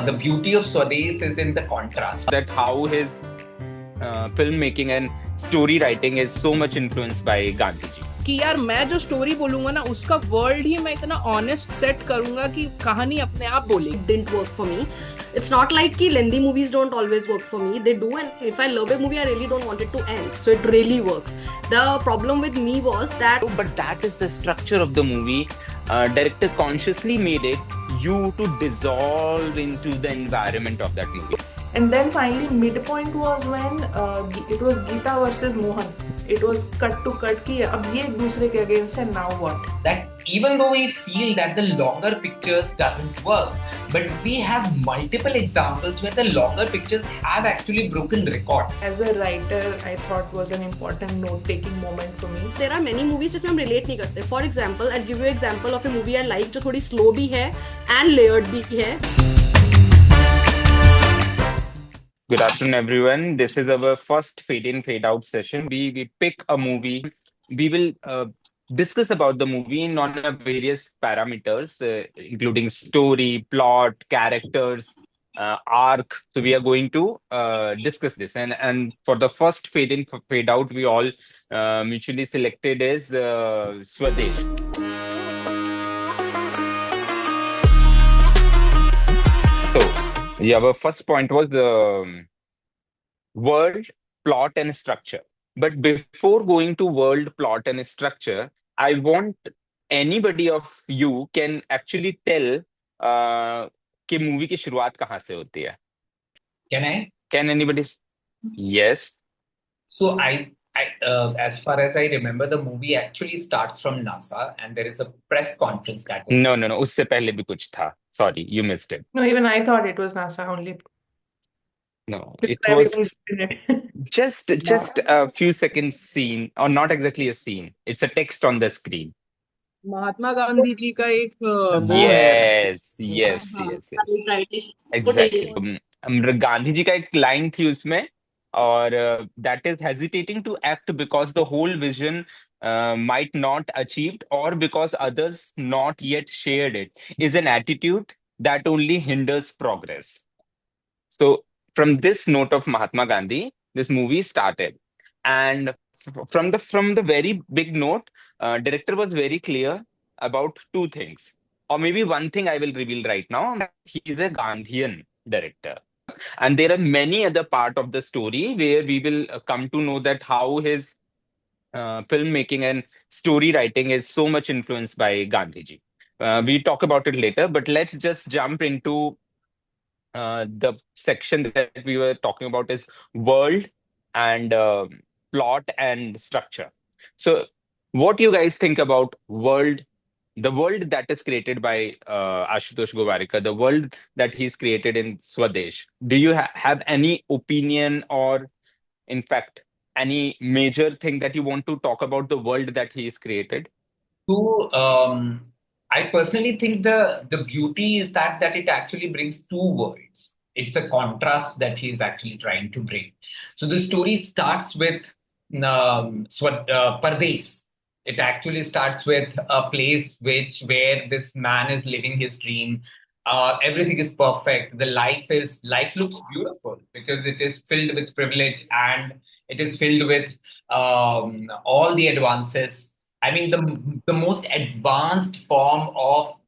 The beauty of Swades is in the contrast. That how his filmmaking and story writing is so much influenced by Gandhi ji. कि यार मैं जो story बोलूंगा ना उसका world ही मैं इतना ऑनेस्ट सेट करूंगा कि कहानी अपने आप बोले. Didn't work for me. It's not like कि lengthy movies don't always work for me. They do, and if I love a movie, I really don't want it to end. So it really works. The problem with me was that. But that is the structure of the movie. Director consciously made it you to dissolve into the environment of that movie. And then finally, midpoint was when it was Geeta versus Mohan. It was cut to cut कि अब ये एक दूसरे के against है, now what? That even though we feel that the longer pictures doesn't work, but we have multiple examples where the longer pictures have actually broken records. As a writer, I thought was an important note-taking moment for me. There are many movies जिसमें हम relate नहीं करते. For example, I'll give you example of a movie I like जो थोड़ी slow भी है and layered भी है. Good afternoon, everyone. This is our first fade in, fade out session. We pick a movie. We will discuss about the movie on various parameters, including story, plot, characters, arc. So we are going to discuss this. And for the first fade in, fade out, we all mutually selected is Swadesh. So yeah, our first point was the world, plot, and structure. But before going to world, plot, and structure, I want anybody of you can actually tell कि movie की शुरुआत कहाँ से होती है. Can I? Can anybody? Yes. So as far as I remember, the movie actually starts from NASA, and there is a press conference that. No. उससे पहले भी कुछ था. Sorry, you missed it. No, even I thought it was NASA only. No, it was just a few seconds scene, or not exactly a scene. It's a text on the screen. Mahatma Gandhi ji का एक Yes. Exactly. Gandhi ji का एक line थी उसमें, और that is hesitating to act because the whole vision might not achieved, or because others not yet shared it, is an attitude that only hinders progress. So from this note of Mahatma Gandhi, this movie started, and from the very big note, director was very clear about two things, or maybe one thing I will reveal right now, that he is a Gandhian director. And there are many other part of the story where we will come to know that how his filmmaking and story writing is so much influenced by Gandhi ji. We talk about it later, but let's just jump into the section that we were talking about is world and plot and structure. So what do you guys think about world, the world that is created by Ashutosh Gowarikar, the world that he's created in Swadesh? Do you have any opinion, or in fact any major thing that you want to talk about the world that he's created? So I personally think the beauty is that it actually brings two worlds. It's a contrast that he is actually trying to bring. So the story starts with Pardes. It actually starts with a place where this man is living his dream. Everything is perfect. Life looks beautiful because it is filled with privilege, and it is filled with all the advances. I mean, the most advanced form of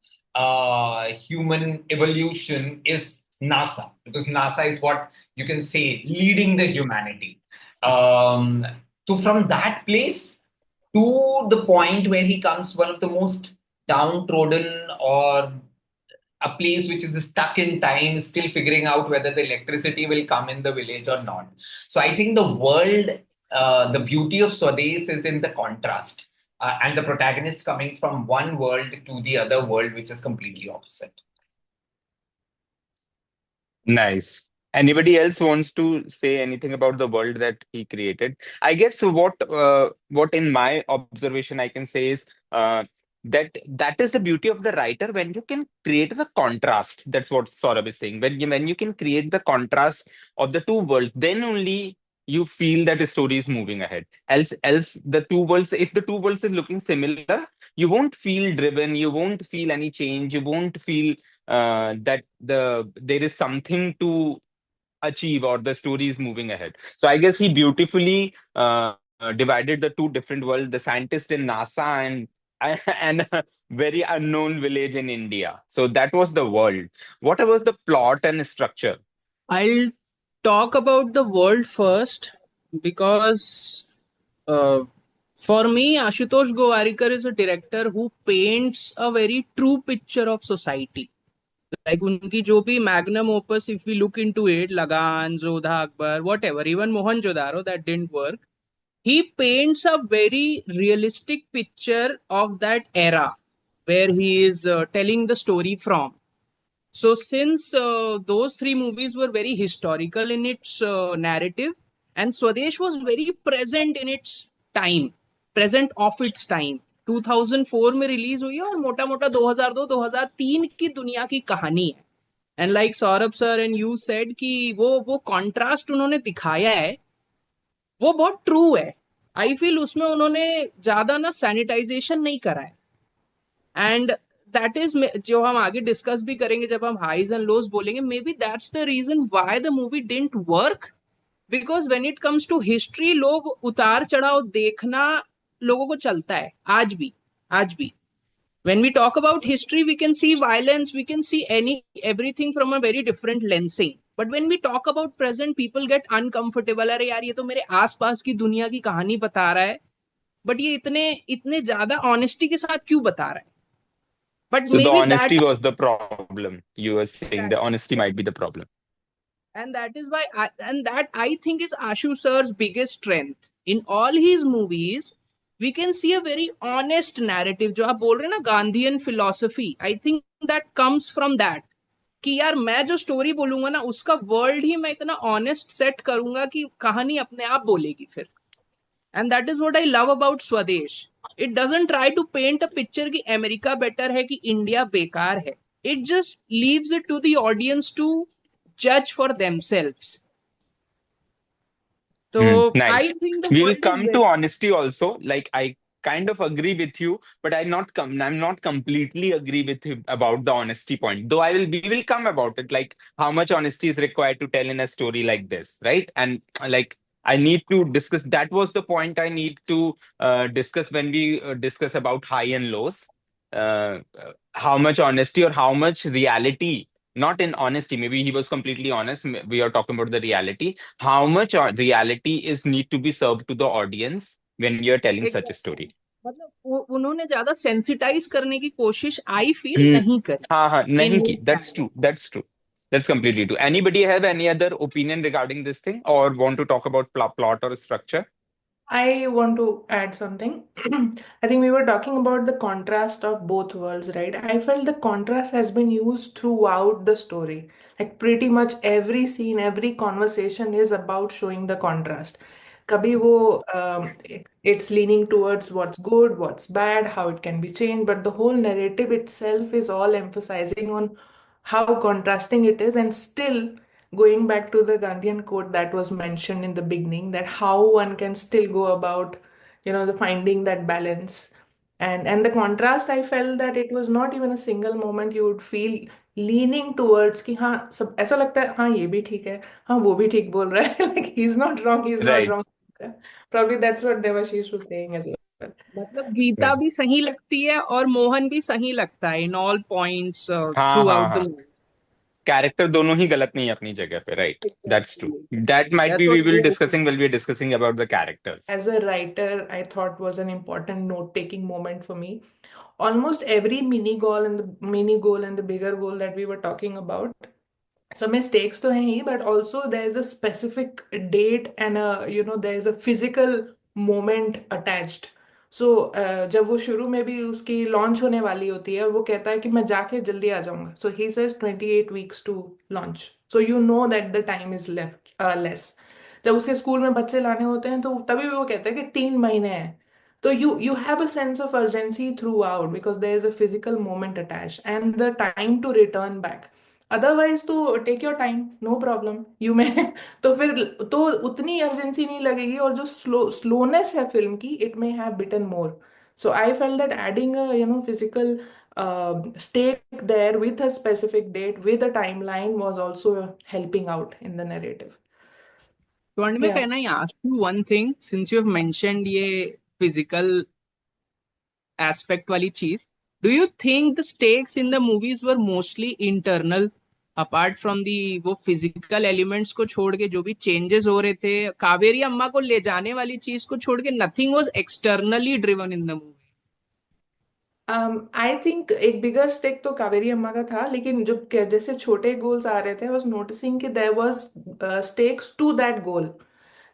human evolution is NASA, because NASA is what you can say leading the humanity. So from that place to the point where he comes, one of the most downtrodden, or a place which is stuck in time, still figuring out whether the electricity will come in the village or not. So I think the world, the beauty of Swades is in the contrast, and the protagonist coming from one world to the other world, which is completely opposite. Nice. Anybody else wants to say anything about the world that he created? I guess what in my observation I can say is that is the beauty of the writer, when you can create the contrast. That's what Saurabh is saying. When you can create the contrast of the two worlds, then only you feel that the story is moving ahead. Else the two worlds, if the two worlds is looking similar, you won't feel driven, you won't feel any change, you won't feel that there is something to achieve or the story is moving ahead. So I guess he beautifully divided the two different worlds, the scientist in NASA and a very unknown village in India. So that was the world. What about the plot and structure? I'll talk about the world first because uh, for me, Ashutosh Gowarikar is a director who paints a very true picture of society. Like उनकी जो भी magnum opus, if we look into it, Lagan, Jodha Akbar, whatever, even Mohenjo-daro, that didn't work. He paints a very realistic picture of that era where he is telling the story from. So, since those three movies were very historical in its narrative, and Swadesh was very present in its time, present of its time. 2004 में release हुई है और मोटा मोटा 2002-2003 की दुनिया की कहानी है. And like Saurabh sir and you said कि वो कॉन्ट्रास्ट उन्होंने दिखाया है वो बहुत ट्रू है. आई फील उसमें उन्होंने ज्यादा ना सैनिटाइजेशन नहीं करा है. एंड दैट इज जो हम आगे डिस्कस भी करेंगे जब हम हाइज एंड लोज बोलेंगे, maybe that's the reason why the movie didn't work. Because when it comes to history, लोग उतार चढ़ाव देखना लोगों को चलता है आज भी. When we talk about history, we can see violence, we can see everything from a very different lensing. But when we talk about present, people get uncomfortable. अरे यार ये तो मेरे आसपास की दुनिया की कहानी बता रहा है, बट ये इतने इतने ज्यादा ऑनेस्टी के साथ क्यों बता रहा है. But So the maybe honesty that was the problem. You were saying the honesty might be the problem. and that is why I think is Ashu sir's biggest strength in all his movies. We can see a very honest narrative. जो आप बोल रहे हैं ना Gandhian philosophy, I think that comes from that. कि यार मैं जो स्टोरी बोलूंगा ना उसका वर्ल्ड ही मैं इतना ऑनेस्ट सेट करूंगा कि कहानी अपने आप बोलेगी फिर. And that is what I love about Swades. It doesn't try to paint a picture कि अमेरिका बेटर है कि इंडिया बेकार है. It just leaves it to the audience to जज फॉर देमसेल्व्स. तो I Nice. Think the We will world is come to very honesty also. Like I kind of agree with you, but I'm not completely agree with you about the honesty point. Though we will come about it, like how much honesty is required to tell in a story like this, right? And like I need to discuss. That was the point I need to discuss when we discuss about high and lows. How much honesty or how much reality, not in honesty, maybe he was completely honest, we are talking about the reality, how much reality is need to be served to the audience when you're telling such a story. मतलब उन्होंने ज्यादा sensitize करने की कोशिश I feel Hmm. नहीं करी हाँ इन नहीं की. That's completely true. Anybody have any other opinion regarding this thing or want to talk about plot or structure? I want to add something. I think we were talking about the contrast of both worlds, right? I felt the contrast has been used throughout the story. Like pretty much every scene, every conversation is about showing the contrast. कभी वो it's leaning towards what's good, what's bad, how it can be changed, but the whole narrative itself is all emphasizing on how contrasting it is, and still going back to the Gandhian quote that was mentioned in the beginning, that how one can still go about, the finding that balance. And the contrast, I felt that it was not even a single moment you would feel leaning towards कि हाँ सब ऐसा लगता है हाँ ये भी ठीक है हाँ वो भी ठीक बोल रहा है like he's not Right. wrong. Probably that's what Devashish was saying as well. मतलब गीता Right. भी सही लगती है और मोहन भी सही लगता है in all points through out the हाँ. मूवी. Character दोनों ही गलत नहीं है अपनी जगह पे, right? That's true. That might be That's we what will we discussing when we are discussing about the characters. As a writer, I thought was an important note-taking moment for me. Almost every mini goal and the bigger goal that we were talking about, some mistakes तो हैं ही, but also there is a specific date and there is a physical moment attached. So जब वो शुरू में भी उसकी launch होने वाली होती है और वो कहता है कि मैं जाके जल्दी आ जाऊंगा, so he says 28 weeks to launch, so you know that the time is left less. जब उसके स्कूल में बच्चे लाने होते हैं तो तभी भी वो कहता है कि 3 महीने हैं. So you have a sense of urgency throughout because there is a physical moment attached and the time to return back. Otherwise तो take your time, no problem you may तो फिर तो उतनी अर्जेंसी नहीं लगेगी, और जो स्लोनेस है फिल्म की, it may have beaten more. So I felt that adding a physical stake there with a specific date with a timeline was also helping out in the narrative. So, and Yeah. can I ask you one thing? Since you have mentioned ये physical aspect वाली चीज, do you think the stakes in the movies were mostly internal? Apart from the वो physical elements को छोड़ के जो भी changes हो रहे थे, कावेरी अम्मा को ले जाने वाली चीज को छोड़ के, nothing was externally driven in the movie. I think एक बिगर स्टेक तो कावेरी अम्मा का था, लेकिन जो जैसे छोटे गोल्स आ रहे थे, आई वाज नोटिसिंग कि there was stakes to that goal,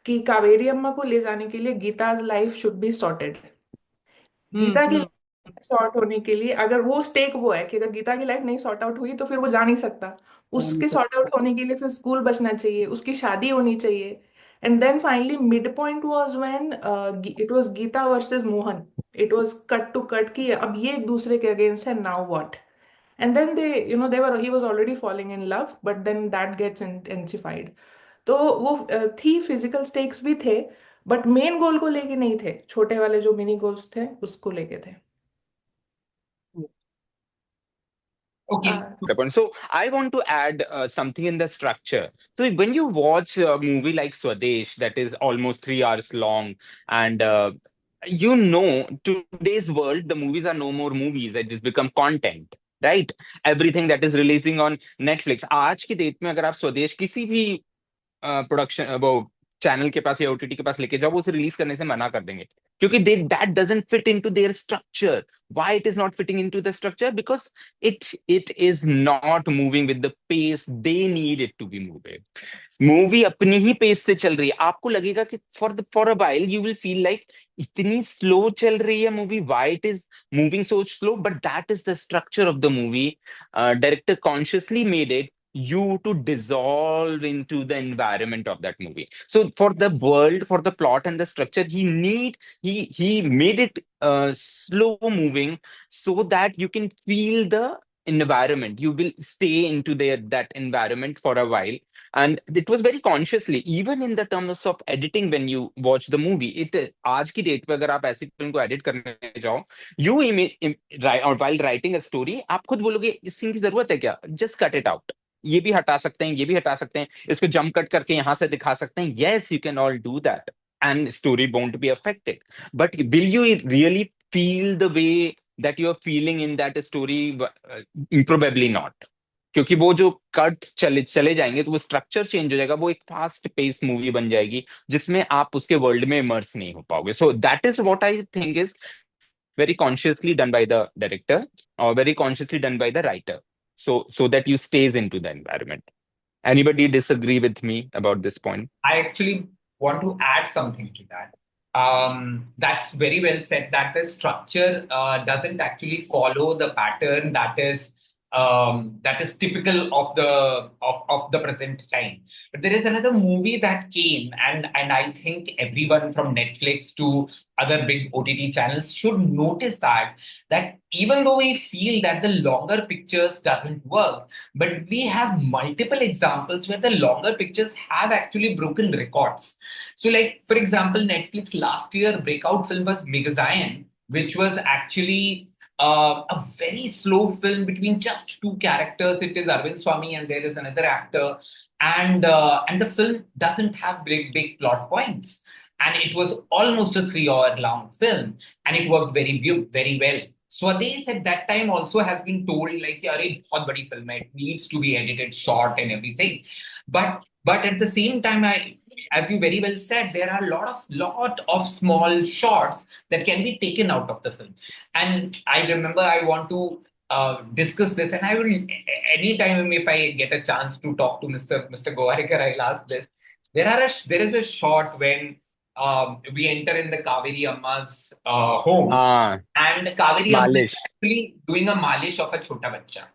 कि कावेरी अम्मा को ले जाने के लिए Geeta's life should be sorted. Geeta की सॉर्ट होने के लिए अगर वो स्टेक वो है कि अगर गीता की लाइफ नहीं सॉर्ट आउट हुई तो फिर वो जा नहीं सकता. उसके सॉर्ट आउट होने के लिए फिर स्कूल बचना चाहिए, उसकी शादी होनी चाहिए. And then finally mid point was when it was Geeta versus Mohan. It was cut to cut कि अब ये एक दूसरे के अगेंस्ट है, now what. And then they were he was already falling in love, but then that gets intensified. तो वो थी, फिजिकल स्टेक्स भी थे, बट मेन गोल को लेके नहीं थे. छोटे वाले जो मिनी गोल्स थे उसको लेके थे. Okay. The point. So I want to add something in the structure. So when you watch a movie like Swadesh, that is almost 3 hours long, and today's world, the movies are no more movies; it has become content, right? Everything that is releasing on Netflix. आज की date में अगर आप स्वदेश किसी भी production वो channel के पास या ओटीटी के पास लेके जाओ, वो उसे रिलीज करने से मना कर देंगे, क्योंकि that doesn't fit into their structure. Why it is not fitting into the structure? Because it is not moving with the pace they need it to be moving. Movie अपनी ही पेस से चल रही है. आपको लगेगा कि for a while you will feel like इतनी स्लो चल रही है movie, why it is moving so slow, but that is the structure of the movie. Director consciously made it you to dissolve into the environment of that movie. So for the world, for the plot and the structure, he made it slow moving so that you can feel the environment. You will stay into that environment for a while. And it was very consciously, even in the terms of editing, when you watch the movie, आज की date पे अगर आप ऐसी film को edit करने जाओ, you while writing a story, आप खुद बोलोगे इस सीन की जरूरत है क्या, just cut it out. ये भी हटा सकते हैं, ये भी हटा सकते हैं, इसको जंप कट करके यहां से दिखा सकते हैं. Yes, you can all do that and story won't be affected. But will you really feel the way that you are feeling in that story? Probably not. क्योंकि वो जो कट चले जाएंगे तो वो स्ट्रक्चर चेंज हो जाएगा, वो एक फास्ट पेस मूवी बन जाएगी जिसमें आप उसके वर्ल्ड में इमर्स नहीं हो पाओगे. So that is what I think is very consciously done by the director or very consciously done by the writer, so that you stays into the environment. Anybody disagree with me about this point? I actually want to add something to that. That's very well said, that the structure doesn't actually follow the pattern that is typical of the present time. But there is another movie that came, and I think everyone from Netflix to other big OTT channels should notice that even though we feel that the longer pictures doesn't work, but we have multiple examples where the longer pictures have actually broken records. So, like for example, Netflix last year breakout film was Megazion, which was actually a very slow film between just two characters. It is Arvind Swamy and there is another actor, and the film doesn't have big plot points, and it was almost a 3 hour long film, and it worked very well. Swadesh at that time also has been told like, "Arey, बहुत बड़ी film है, it needs to be edited short and everything." But at the same time, as you very well said, there are lot of small shots that can be taken out of the film. And I remember I want to discuss this, and I will anytime if I get a chance to talk to Mr. Gowarikar, I'll ask this. There is a shot when we enter in the Kaveri Amma's home, and Kaveri Amma is actually doing a malish of a chota bachcha.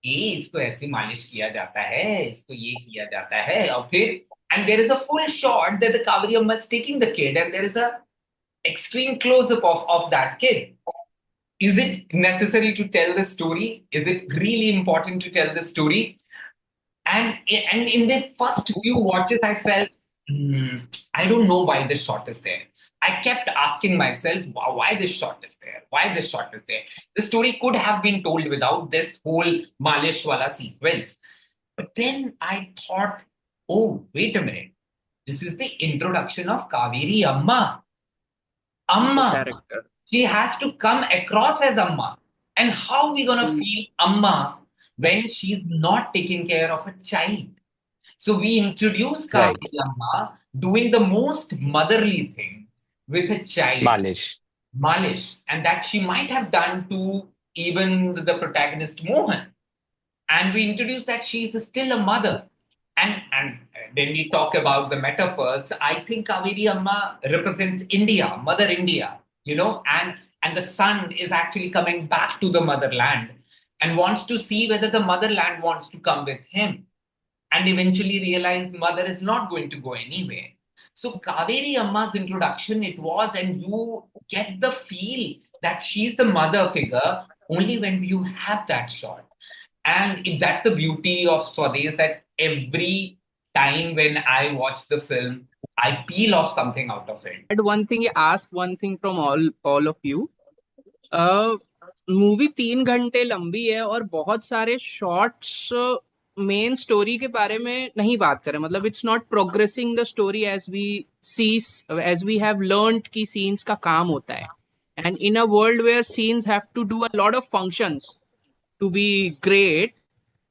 ये इसको ऐसे मालिश किया जाता है, इसको ये किया जाता है, और फिर and there is a full shot that the Kaveri Amma is taking the kid, and there is a extreme close-up of that kid. Is it necessary to tell the story? Is it really important to tell the story? And in the first few watches, I felt, "Hmm, I don't know why this shot is there." I kept asking myself, why this shot is there? Why this shot is there? The story could have been told without this whole Malish wala sequence. But then I thought, oh, wait a minute. This is the introduction of Kaveri Amma. The Amma. character. She has to come across as Amma. And how are we going to feel Amma when she's not taking care of a child? So we introduce Right. Kaveri Amma doing the most motherly thing with a child, Malish. Malish, and that she might have done to even the protagonist Mohan. And we introduce that she is still a mother. And when we talk about the metaphors, I think Kaveri Amma represents India, Mother India, and the son is actually coming back to the motherland and wants to see whether the motherland wants to come with him, and eventually realize mother is not going to go anywhere. So Kaveri Amma's introduction, it was, and you get the feel that she's the mother figure only when you have that shot. And that's the beauty of Swades, that every time when I watch the film, I peel off something out of it. And one thing, ask one thing from all of you. Movie 3 घंटे लंबी है और बहुत सारे shorts main story के बारे में नहीं बात करें, मतलब it's not progressing the story as we sees as we have learned कि सीन्स का काम होता है. And in a world where scenes have to do a lot of functions to be great,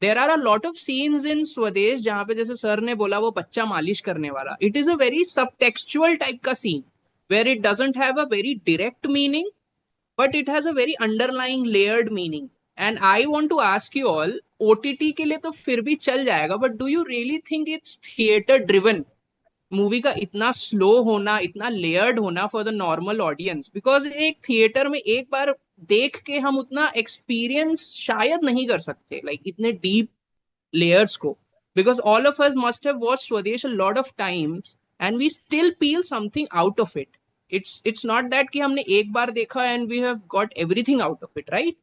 there are a lot of scenes in Swades जहां पे जैसे sir ने बोला वो बच्चा मालिश करने वाला, it is a very subtextual type का scene where it doesn't have a very direct meaning, but it has a very underlying layered meaning. And I want to ask you all, OTT के लिए तो फिर भी चल जाएगा, but do you really think it's theater driven? Movie का इतना slow होना, इतना लेयर्ड होना for the normal audience, because एक थिएटर में एक बार देख के हम उतना एक्सपीरियंस शायद नहीं कर सकते, लाइक इतने डीप layers को, because all of us must have watched Swadesh a lot of times and we still peel something out of it. It's not that कि हमने एक बार देखा and we have got everything out of it, right?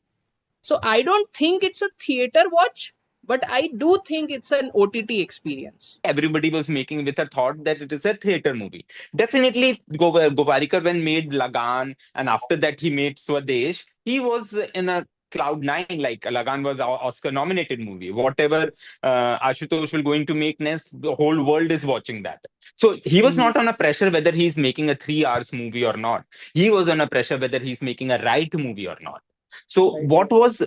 So I don't think it's a theater watch, but I do think it's an OTT experience. Everybody was making with a thought that it is a theater movie. Definitely, Govarikar, when made Lagan, and after that he made Swadesh, he was in a cloud nine. Like Lagan was our Oscar nominated movie. Whatever Ashutosh will going to make next, the whole world is watching that. So he was not on a pressure whether he's making a 3 hours movie or not. He was on a pressure whether he's making a right movie or not. So what was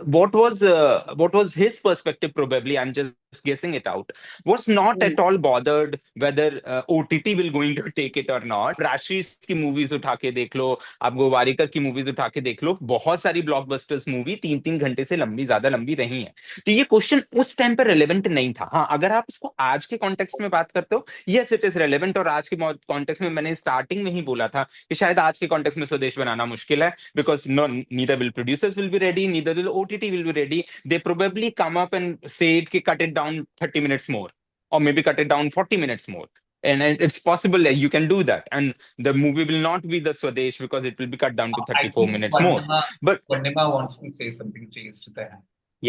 his perspective? Probably, I'm just guessing it out. Was not at all bothered whether OTT will going to take it or not. राशीज की movies उठा के देख लो, आप गोवारिकर की movies उठा के देख लो, बहुत सारी ब्लॉकबस्टर्स मूवी 3-3 घंटे से ज्यादा लंबी रही हैं. तो ये क्वेश्चन उस टाइम पर रेलेवेंट नहीं था. हाँ, अगर आप इसको आज के कॉन्टेक्स्ट में बात करते हो, यस इट इज रेलेवेंट. और आज के कॉन्टेक्स्ट में मैंने स्टार्टिंग में ही बोला था कि शायद आज के कॉन्टेक्स्ट में स्वदेश बनाना मुश्किल है, because no neither will producers will be ready, neither will OTT will be ready. They probably come up and say it, cut it down 30 minutes more, or maybe cut it down 40 minutes more. And it's possible that you can do that. And the movie will not be the Swadesh because it will be cut down to I 34 think minutes more. But Purnima wants to say something to that.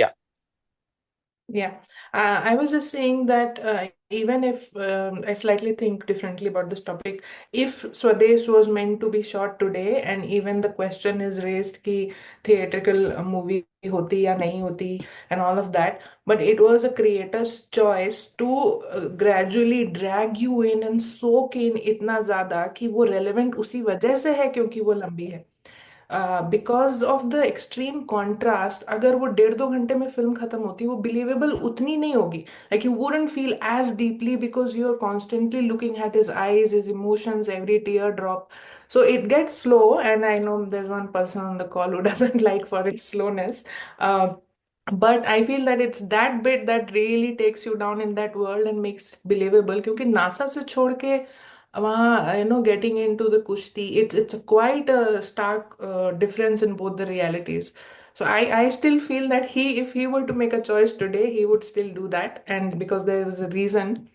yeah, Yeah, I was just saying that even if I slightly think differently about this topic, if Swadesh was meant to be shot today, and even the question is raised कि theatrical movie होती या नहीं होती and all of that, but it was a creator's choice to gradually drag you in and soak in इतना ज़्यादा कि वो relevant उसी वजह से है क्योंकि वो लंबी है. Because of the extreme contrast, अगर वो 1.5-2 घंटे में फिल्म खत्म होती, वो बिलीवेबल उतनी नहीं होगी. Like you wouldn't feel as deeply because you are constantly looking at his eyes, his emotions, every teardrop. So it gets slow, and I know there's one person on the call who doesn't like for its slowness. But I feel that it's that bit that really takes you down in that world and makes it believable. क्योंकि NASA से छोड़ के वहाँ getting into the kushti, it's a quite a stark difference in both the realities. So I still feel that if he were to make a choice today, he would still do that. And because there is a reason,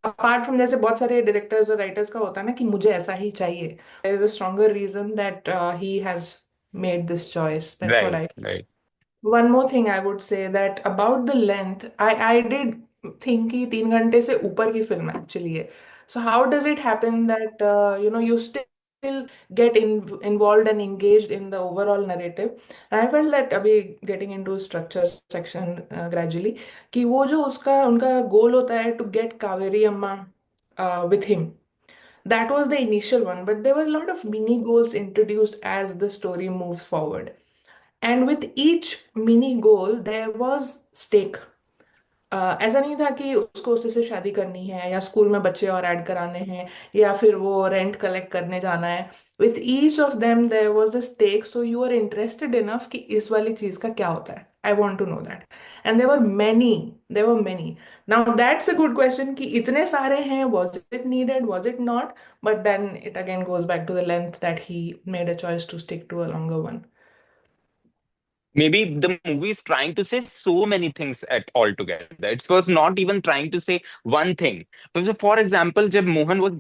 apart from जैसे बहुत सारे directors और writers का होता है ना कि मुझे ऐसा ही चाहिए, there is a stronger reason that he has made this choice. That's what I. Right. One more thing I would say that about the length, I did think कि 3 घंटे से ऊपर की फिल्म एक्चुअली है. So how does it happen that you still get involved and engaged in the overall narrative? And I felt that अभी getting into structure section gradually कि वो जो उनका गोल होता है to get Kaveri Amma with him. That was the initial one, but there were a lot of mini goals introduced as the story moves forward. And with each mini goal, there was stake. ऐसा नहीं था कि उसको उसी से शादी करनी है या स्कूल में बच्चे और ऐड कराने हैं या फिर वो रेंट कलेक्ट करने जाना है. With each of them there was the stake, so you are interested enough कि इस वाली चीज का क्या होता है. I want to know that. And there were many. Now that's a good question कि इतने सारे हैं, was it needed, was it not? But then it again goes back to the length that he made a choice to stick to a longer one. Maybe the movie is trying to say so many things at all together. It was not even trying to say one thing. So for example, जब Mohan was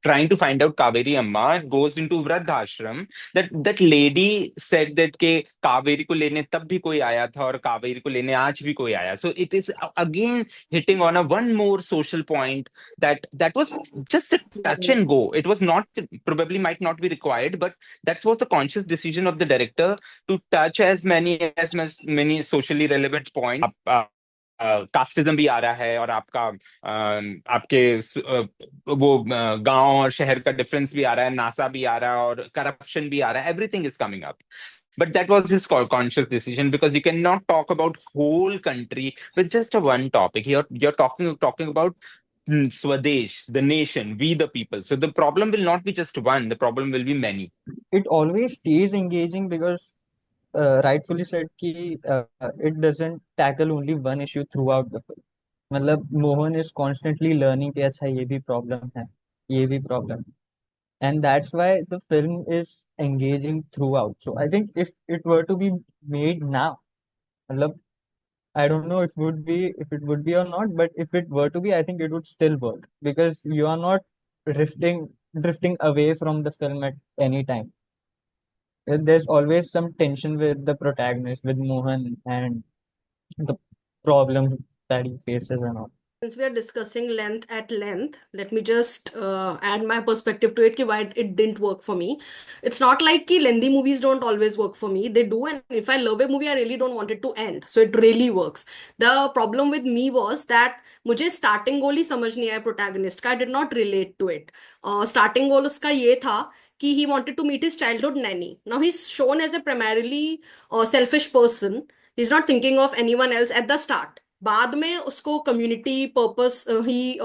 trying to find out Kaveri Amma, goes into Vradha ashram, that lady said that के कावेरी को लेने तब भी कोई आया था और कावेरी को लेने आज भी कोई आया. So it is again hitting on a one more social point that was just a touch and go. It was not, probably might not be required, but that was the conscious decision of the director to touch as many socially relevant points. Casteism भी आ रहा है और आपके वो गांव और शहर का डिफरेंस भी आ रहा है, नासा भी आ रहा है और करप्शन भी आ रहा है. Everything is coming up. But that was his conscious decision, because you cannot talk about whole country with just a one topic. You're talking about Swadesh, the nation, we the people. So the problem will not be just one, the problem will be many. It always stays engaging because rightfully said कि it doesn't tackle only one issue throughout the film. मतलब Mohan is constantly learning कि अच्छा ये भी problem है, ये भी problem है. And that's why the film is engaging throughout. So I think if it were to be made now, मतलब I don't know if it would be or not, but if it were to be, I think it would still work because you are not drifting away from the film at any time. There's always some tension with the protagonist, with Mohan, and the problem that he faces and all. Since we are discussing length at length, let me just add my perspective to it कि why it didn't work for me. It's not like कि lengthy movies don't always work for me. They do, and if I love a movie, I really don't want it to end. So it really works. The problem with me was that मुझे starting goal ही समझ नहीं आया protagonist का. I did not relate to it. Starting goal उसका ये था कि he wanted to meet his childhood nanny. Now he's shown as a primarily selfish person. He's not thinking of anyone else at the start. बाद में उसको community purpose he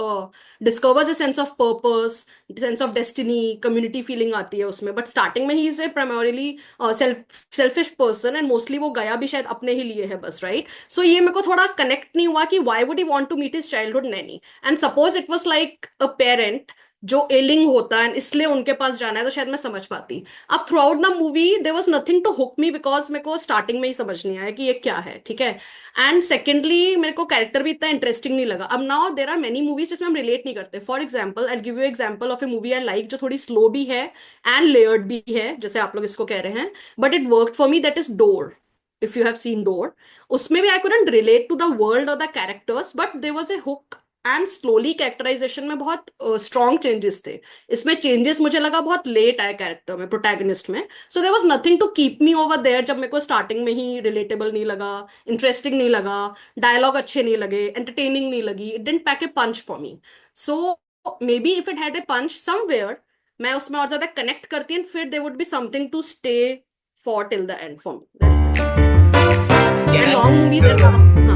discovers a sense of purpose, sense of destiny, community feeling आती है उसमें. But starting में he is a primarily selfish person and mostly वो गया भी शायद अपने ही लिए है बस, राइट? सो ये मेरे को थोड़ा कनेक्ट नहीं हुआ कि why would he want to meet his childhood nanny. And suppose it was like a parent जो एलिंग होता है इसलिए उनके पास जाना है, तो शायद मैं समझ पाती. अब throughout the movie there was nothing to hook me because मेरे को स्टार्टिंग में ही समझ नहीं आया कि ये क्या है, ठीक है. एंड सेकेंडली मेरे को कैरेक्टर भी इतना इंटरेस्टिंग नहीं लगा. अब now there are many movies जिसमें हम रिलेट नहीं करते. For example I give you example of a movie I like जो थोड़ी स्लो भी है एंड लेयर्ड भी है, जैसे आप लोग इसको कह रहे हैं, but it work for me. That is Dor. If you have seen Dor, उसमें भी I couldn't relate to the world और the characters, but there was a hook. And slowly characterization में बहुत स्ट्रॉन्ग चेंजेस थे. इसमें चेंजेस मुझे लगा बहुत लेट आए कैरेक्टर में, प्रोटैगनिस्ट में. So there was nothing to keep me over there जब मेरे को स्टार्टिंग में ही रिलेटेबल नहीं लगा, इंटरेस्टिंग नहीं लगा, डायलॉग अच्छे नहीं लगे, एंटरटेनिंग नहीं लगी. It didn't pack a punch for me. So maybe if it had a punch somewhere, मैं उसमें और ज्यादा कनेक्ट करती एंड फिर there would be something to stay for till the end for me. That's long movies.